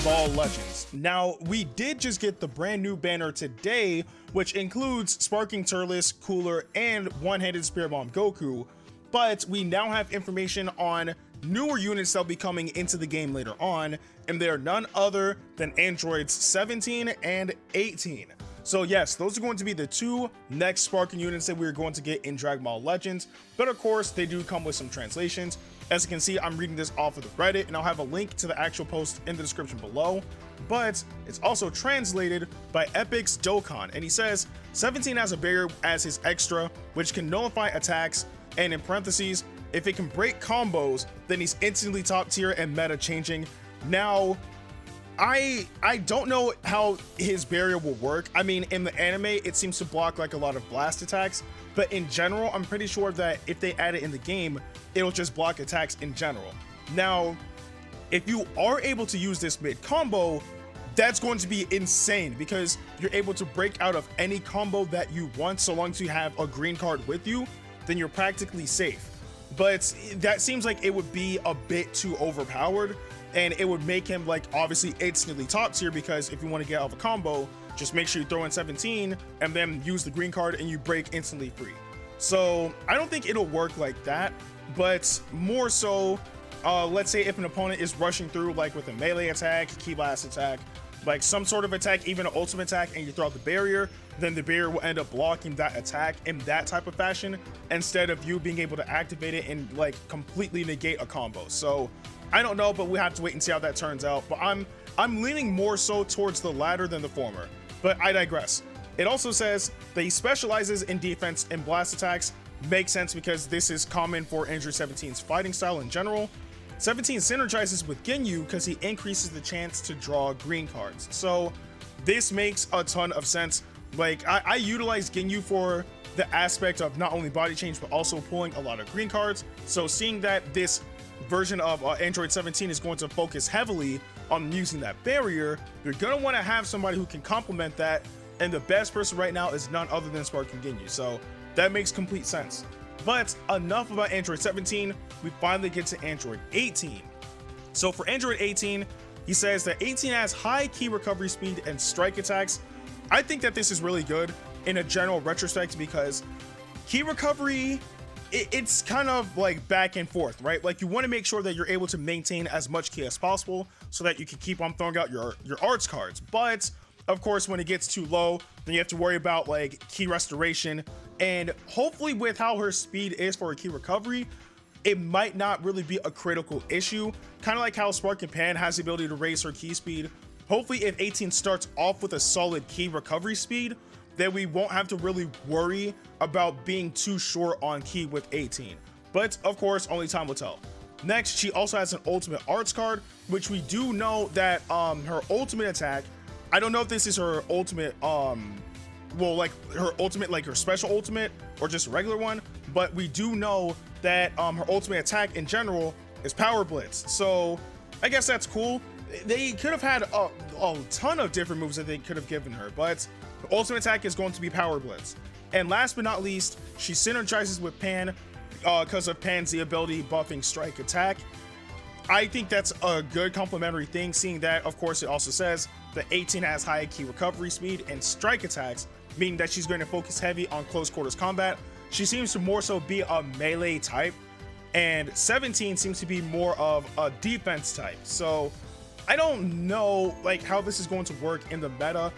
Ball Legends. Now, we did just get the brand new banner today, which includes Sparking Turles, Cooler, and One-Handed Spirit Bomb Goku, but we now have information on newer units that'll be coming into the game later on, and they are none other than androids 17 and 18. So yes, those are going to be the two next Sparking units that we're going to get in Dragon Ball Legends, but of course they do come with some translations. As you can see, I'm reading this off of the Reddit, and I'll have a link to the actual post in the description below, but it's also translated by Epic's Dokkan, and he says 17 has a barrier as his extra, which can nullify attacks, and in parentheses, if it can break combos, then he's instantly top tier and meta changing. Now, I don't know how his barrier will work. I mean, in the anime, it seems to block like a lot of blast attacks, but in general, I'm pretty sure that if they add it in the game, it'll just block attacks in general. Now, if you are able to use this mid combo, that's going to be insane because you're able to break out of any combo that you want. So long as you have a green card with you, then you're practically safe. But that seems like it would be a bit too overpowered, and it would make him like obviously instantly top tier, because if you want to get out of a combo, just make sure you throw in 17 and then use the green card and you break instantly free. So I don't think it'll work like that, but more so, let's say if an opponent is rushing through like with a melee attack, key blast attack, like some sort of attack, even an ultimate attack, and you throw out the barrier, then the barrier will end up blocking that attack in that type of fashion instead of you being able to activate it and like completely negate a combo. So I don't know, but we have to wait and see how that turns out. But I'm leaning more so towards the latter than the former, but I digress. It also says that he specializes in defense and blast attacks. Makes sense because this is common for Android 17's fighting style in general. 17 synergizes with Ginyu because he increases the chance to draw green cards. So this makes a ton of sense. Like I utilize Ginyu for the aspect of not only body change, but also pulling a lot of green cards. So seeing that this version of Android 17 is going to focus heavily on using that barrier, you're going to want to have somebody who can complement that. And the best person right now is none other than Sparking Ginyu. So that makes complete sense. But enough about Android 17, we finally get to Android 18. So for Android 18, he says that 18 has high key recovery speed and strike attacks. I think that this is really good in a general retrospect because key recovery, it's kind of like back and forth, right? Like you want to make sure that you're able to maintain as much key as possible so that you can keep on throwing out your arts cards. But of course, when it gets too low, then you have to worry about like key restoration. And hopefully with how her speed is for a key recovery, it might not really be a critical issue. Kind of like how Sparking Pan has the ability to raise her key speed. Hopefully if 18 starts off with a solid key recovery speed, then we won't have to really worry about being too short on key with 18. But of course, only time will tell. Next, she also has an ultimate arts card, which we do know that her ultimate attack, I don't know if this is her ultimate, well, like her ultimate, like her special ultimate or just a regular one, but we do know that her ultimate attack in general is Power Blitz. So I guess that's cool. They could have had a ton of different moves that they could have given her, but the ultimate attack is going to be Power Blitz. And last but not least, she synergizes with Pan because of Pan's ability buffing strike attack. I think that's a good complementary thing, seeing that, of course, it also says that 18 has high key recovery speed and strike attacks, meaning that she's going to focus heavy on close quarters combat. She seems to more so be a melee type, and 17 seems to be more of a defense type. So I don't know like how this is going to work in the meta,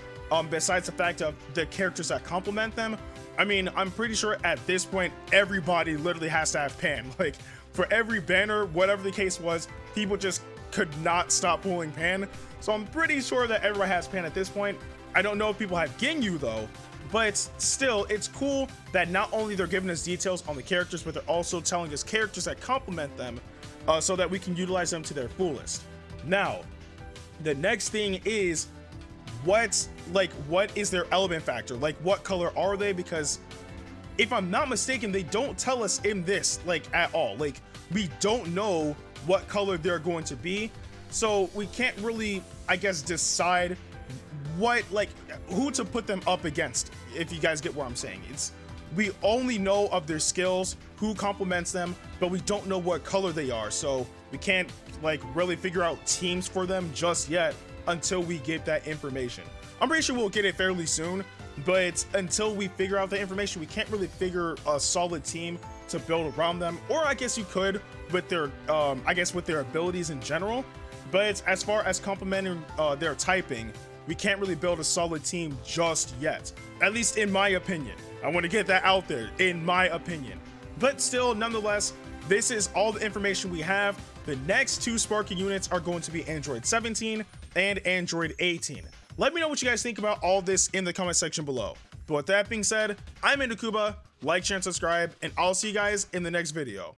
besides the fact of the characters that complement them. I mean, I'm pretty sure at this point, everybody literally has to have Pan. Like for every banner, whatever the case was, people just could not stop pulling Pan. So I'm pretty sure that everyone has Pan at this point. I don't know if people have Ginyu though, but still, it's cool that not only they're giving us details on the characters, but they're also telling us characters that complement them so that we can utilize them to their fullest. Now, the next thing is what is their element factor? Like what color are they? Because if I'm not mistaken, they don't tell us in this like at all. Like we don't know what color they're going to be. So we can't really, I guess, decide what, like, who to put them up against, if you guys get what I'm saying. It's, we only know of their skills, who complements them, but we don't know what color they are. So we can't like really figure out teams for them just yet. until we get that information. I'm pretty sure we'll get it fairly soon, but until we figure out the information, we can't really figure a solid team to build around them. Or I guess you could with their with their abilities in general, but as far as complementing their typing, we can't really build a solid team just yet, at least in my opinion. I want to get that out there, in my opinion. But still, nonetheless, this is all the information we have. The next 2 sparking units are going to be Android 17 and Android 18. Let me know what you guys think about all this in the comment section below. But with that being said, I'm Ndukauba. Like, share, and subscribe, and I'll see you guys in the next video.